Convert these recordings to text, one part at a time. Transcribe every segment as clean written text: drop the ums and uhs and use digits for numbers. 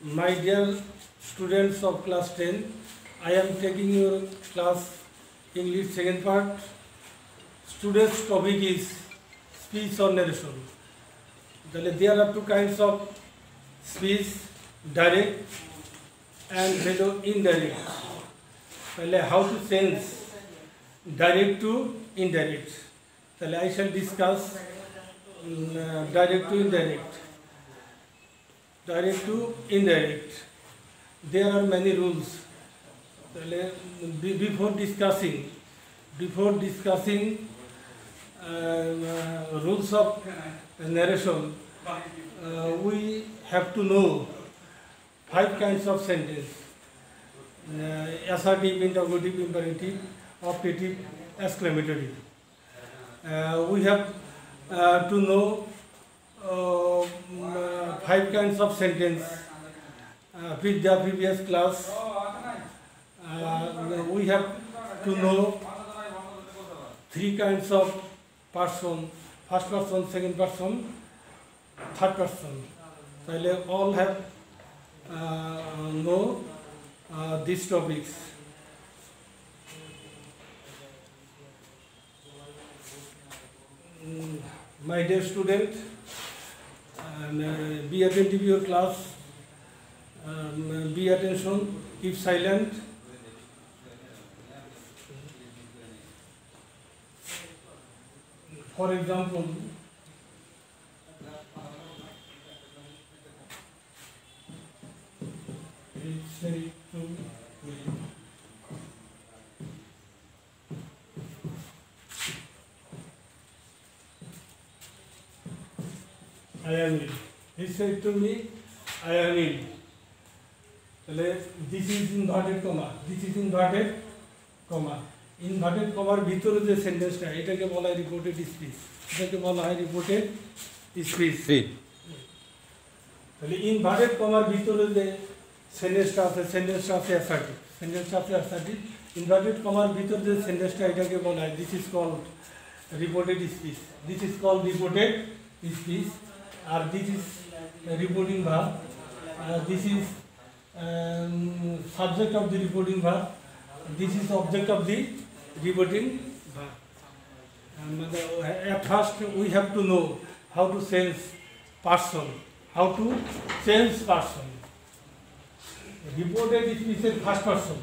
My dear students of class 10, I am taking your class English second part. Today's topic is speech or narration. There are two kinds of speech, direct and indirect. How to change direct to indirect. I shall discuss direct to indirect. Direct to indirect. There are many rules. Before discussing rules of narration, we have to know 5 kinds of sentence: assertive, interrogative, imperative, optative, exclamatory. We have to know 5 kinds of sentence. With the previous class, we have to know 3 kinds of person: first person, second person, third person. So all have know these topics. My dear student, be attentive to your class. Be attention, keep silent. For example, I am ill. He said to me, I am ill. This is inverted comma. This is inverted comma. Inverted কমার ভিতরে যে সেন্টেন্সটা, এটাকে বলা হয় reported speech. এটাকে বলা হয় রিপোর্টেড স্পিচ। তাহলে ইনভার্টেড কমার ভিতরে যে সেন্টেন্সটা আছে অ্যাসার্টিভ। সেন্টেন্সটা আছে অ্যাসার্টিভ। ইনভার্টেড কমার ভিতরে যে সেন্টেন্সটা, এটাকে বলা হয় this is called reported speech. This is called reported speech. আর this is reporting verb. This is subject of the reporting verb. This is object of the reporting verb. At first we have to know how to change person. How to change person. Reported speech এর first person.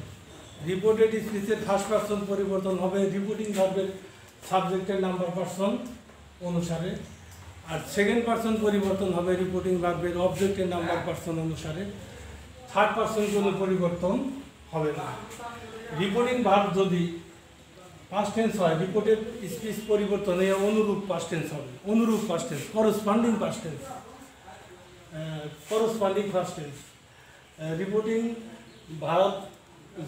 Reported speech এর first person পরিবর্তন হবে reporting verb এর সাবজেক্টের number person অনুসারে। আর second person পরিবর্তন হবে reporting ভার্বের অবজেক্টের নাম্বার পারসন অনুসারে। থার্ড পারসন কোনো পরিবর্তন হবে না। রিপোর্টিং ভার্ব যদি পাস্ট টেন্স হয়, রিপোর্টেড স্পিচ পরিবর্তন হয়ে অনুরূপ পাস্ট টেন্স হবে। অনুরূপ past tense, corresponding past tense, corresponding first tense. Reporting verb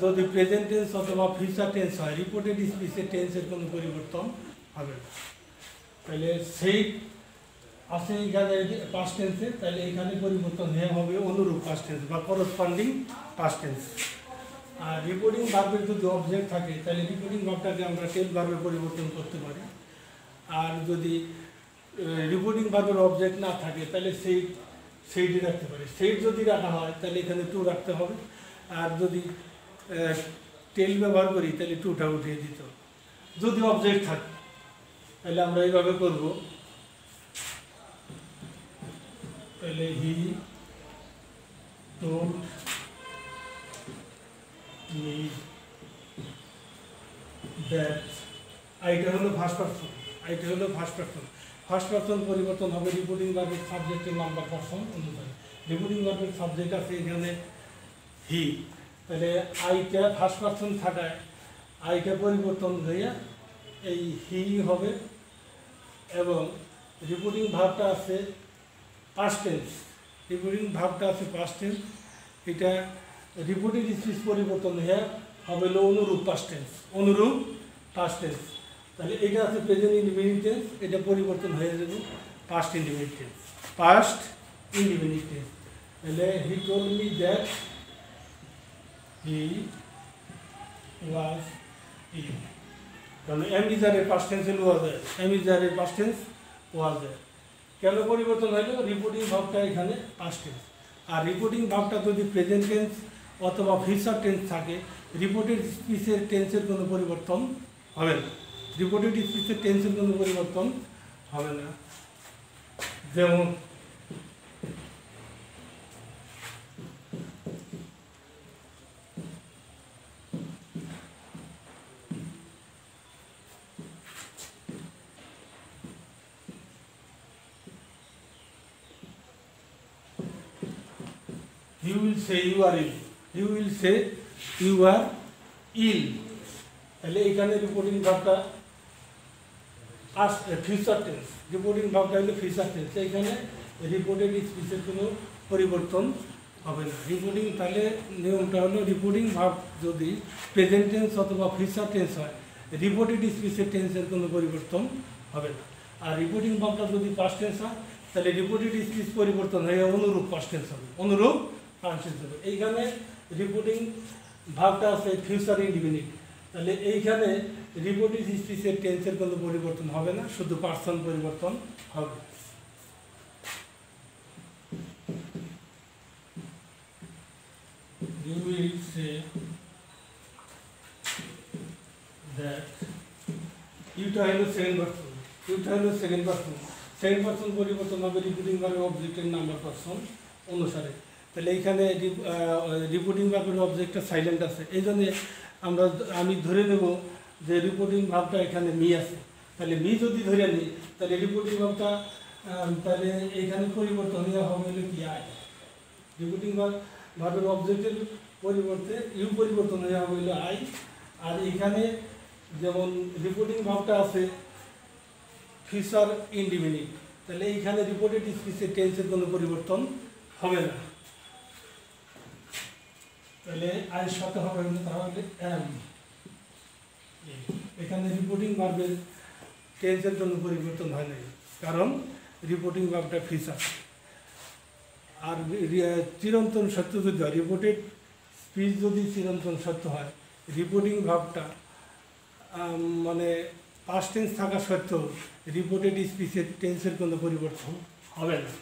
যদি প্রেজেন্ট টেন্স অথবা ফিউচার টেন্স হয়, রিপোর্টেড স্পিচের টেন্সের কোনো পরিবর্তন হবে না। তাহলে সেই আছে এখানে পাস্ট টেন্সে, তাহলে এখানে পরিবর্তন হয়ে হবে অনুরূপ পাস্ট টেন্স বা করসপন্ডিং পাস্ট টেন্স। আর রিপোর্টিং ভার্বের যদি অবজেক্ট থাকে, তাহলে রিপোর্টিং ভার্বটাকে আমরা টেল ভার্বে পরিবর্তন করতে পারি। আর যদি রিপোর্টিং ভার্বের অবজেক্ট না থাকে, তাহলে সেইটি রাখতে পারি। সেইট যদি রাখা হয়, তাহলে এখানে টু রাখতে হবে। আর যদি টেল ব্যবহার করি, তাহলে টুটা উঠিয়ে দিতে হবে। যদি অবজেক্ট থাকে, তাহলে আমরা এইভাবে করব। তাহলে হি টোল্ড মি দ্যাট। এইটা হলো ফার্স্ট পারসন। এইটা হলো ফার্স্ট পারসন। ফার্স্ট পারসন পরিবর্তন হবে রিপোর্টিং ভার্বের সাবজেক্টের নাম্বার পারসন অনুসারে। রিপোর্টিং ভার্বের সাবজেক্ট আছে এখানে হি। তাহলে আইটা ফার্স্ট পারসন থাকায় আইটা পরিবর্তন হয়ে এই হি হবে। এবং রিপোর্টিং ভার্বটা আছে পাস্ট টেন্স। রিপোর্টিং ভার্বটা আছে পাস্ট টেন্স। এটা রিপোর্টেড স্পিচ পরিবর্তন হয়ে হবে অনুরূপ পাস্ট টেন্স। অনুরূপ পাস্ট টেন্স। তাহলে এটা আছে প্রেজেন্ট ইনডিফিনিট টেন্স। এটা পরিবর্তন হয়ে যাবে past indefinite tense. Past indefinite tense. তাহলে he told me that he was ill. তাহলে এম ইজ আর এর পাস্ট টেন্সে ওয়াজ এর। এম ইজ আর এর পাস্ট টেন্স ওয়াজ এর। কেন পরিবর্তন হইল? রিপোর্টিং ভাবটা এখানে পাস্ট টেন্স। আর রিপোর্টিং ভার্বটা যদি প্রেজেন্ট টেন্স অথবা ফিউচার টেন্স থাকে, রিপোর্টেড স্পিচের টেন্সের কোনো পরিবর্তন হবে না। রিপোর্টেড স্পিচের টেন্সের কোনো পরিবর্তন হবে না। যেমন you will say you are ill, you will say you are ill, তাহলে এখানে রিপোর্টিং ভার্বটা ফিউচার টেন্স, রিপোর্টিং ভার্বটা হলো ফিউচার টেন্স, এখানে রিপোর্টেড স্পিচের কোনো পরিবর্তন হবে না। রিপোর্টিং তাহলে নিয়মটা হলো রিপোর্টিং ভার্ব যদি প্রেজেন্ট টেন্স অথবা ফিউচার টেন্স হয়, রিপোর্টেড স্পিচের টেন্সের কোনো পরিবর্তন হবে না। আর রিপোর্টিং ভার্বটা যদি পাস্ট টেন্স হয়, তাহলে রিপোর্টেড স্পিচ পরিবর্তন হয়ে অনুরূপ পাস্ট টেন্স হবে, অনুরূপ পাস্ট টেন্স হবে। এইখানে রিপোর্টিং ভার্বটা আছে ফিউচার ইনডিফিনিট, তাহলে এইখানে রিপোর্টেড স্পিচের টেন্সের কোনো পরিবর্তন হবে না, শুধু পার্সন পরিবর্তন হবে। You will say that ইউটা হলো সেকেন্ড পারসন, ইউটা হলো সেকেন্ড পারসন, সেকেন্ড পারসন পরিবর্তন হবে রিপোর্টিং ভার্বের অবজেক্টের নাম্বার পারসন অনুসারে। তাহলে এইখানে রিপোর্টিং ভার্বের অবজেক্টটা সাইলেন্ট আছে, এই জন্যে আমি ধরে নেব যে রিপোর্টিং ভার্বটা এখানে মি আছে। তাহলে মি যদি ধরে নিই, তাহলে রিপোর্টিং ভার্বটা তাহলে এইখানে পরিবর্তন হয়ে হবে হলো কি আই। রিপোর্টিং ভার্বের অবজেক্টের পরিবর্তে ইউ পরিবর্তন হয়ে হবে হলো আই। আর এখানে যেমন রিপোর্টিং ভার্বটা আছে ফিউচার ইনডিফিনিট, তাহলে এইখানে রিপোর্টেড স্পিচের টেন্সের কোনো পরিবর্তন হবে না। তাহলে আয়ের সাথে হবে তাহলে এম, এখানে রিপোর্টিং ভার্বের টেন্সের কোনো পরিবর্তন হয় নাই, কারণ রিপোর্টিং ভার্বটা ফিউচার। আর চিরন্তন সত্য যদি হয়, রিপোর্টেড স্পিচ যদি চিরন্তন সত্য হয়, রিপোর্টিং ভার্বটা মানে পাস্ট টেন্স থাকা সত্ত্বেও রিপোর্টেড স্পিচের টেন্সের কোনো পরিবর্তন হবে না।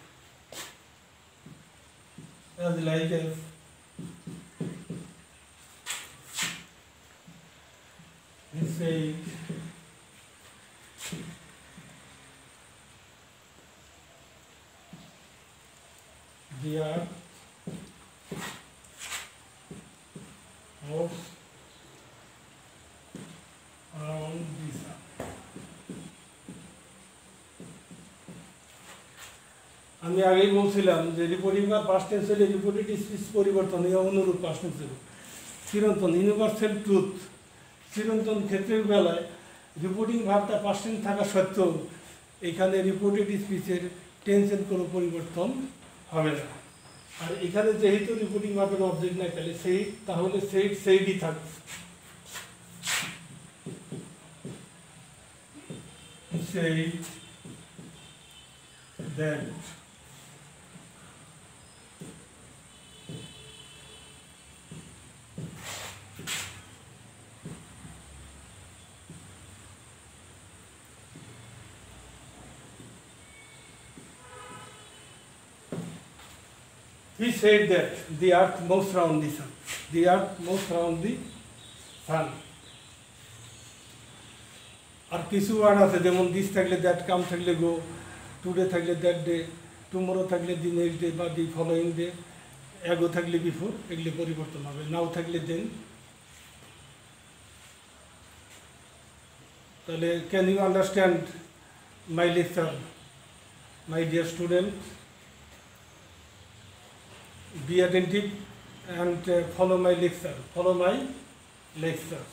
Like say the earth moves around the sun. আমি আগেই বলছিলাম যে রিপোর্টিং বা পাস্ট টেন্স হলে রিপোর্টেড স্পিচ পরিবর্তন হয়ে অনুরূপ পাস্ট টেন্স হবে। চিরন্তন ইউনিভার্সাল ট্রুথ, চিরন্তন ক্ষেত্রের বেলায় রিপোর্টিং ভার্বটা পাস্ট টেন্স থাকা সত্ত্বেও এখানে রিপোর্টেড স্পিচের টেন্সের কোনো পরিবর্তন হবে না। আর এখানে যেহেতু রিপোর্টিং ভার্বের অবজেক্ট নাই, তাহলে সেইডই থাকবে। Say that he said that the earth moves around the sun. The earth moves around the sun. আর কিছু ওয়ার্ড আছে যেমন দিস থাকলে দ্যাট, কাম থাকলে গো, টুডে থাকলে দ্যাট ডে, টুমোরো থাকলে দি নেক্সট ডে বা দি ফলোয়িং ডে, অ্যাগো থাকলে before, এগুলি পরিবর্তন হবে। নাও থাকলে দেন। তাহলে can you understand my lecture my dear student? Be attentive and follow my lecture. Follow my lecture.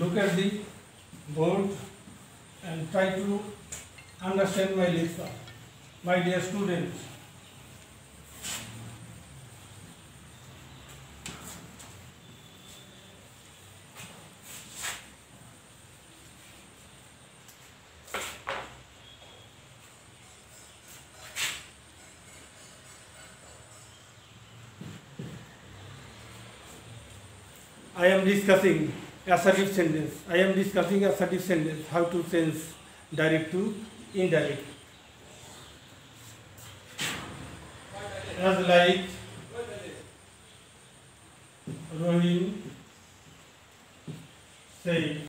Look at the board and try to understand my lecture, my dear students. I am discussing assertive sentence. I am discussing assertive sentence. How to change direct to indirect. as like Rohim say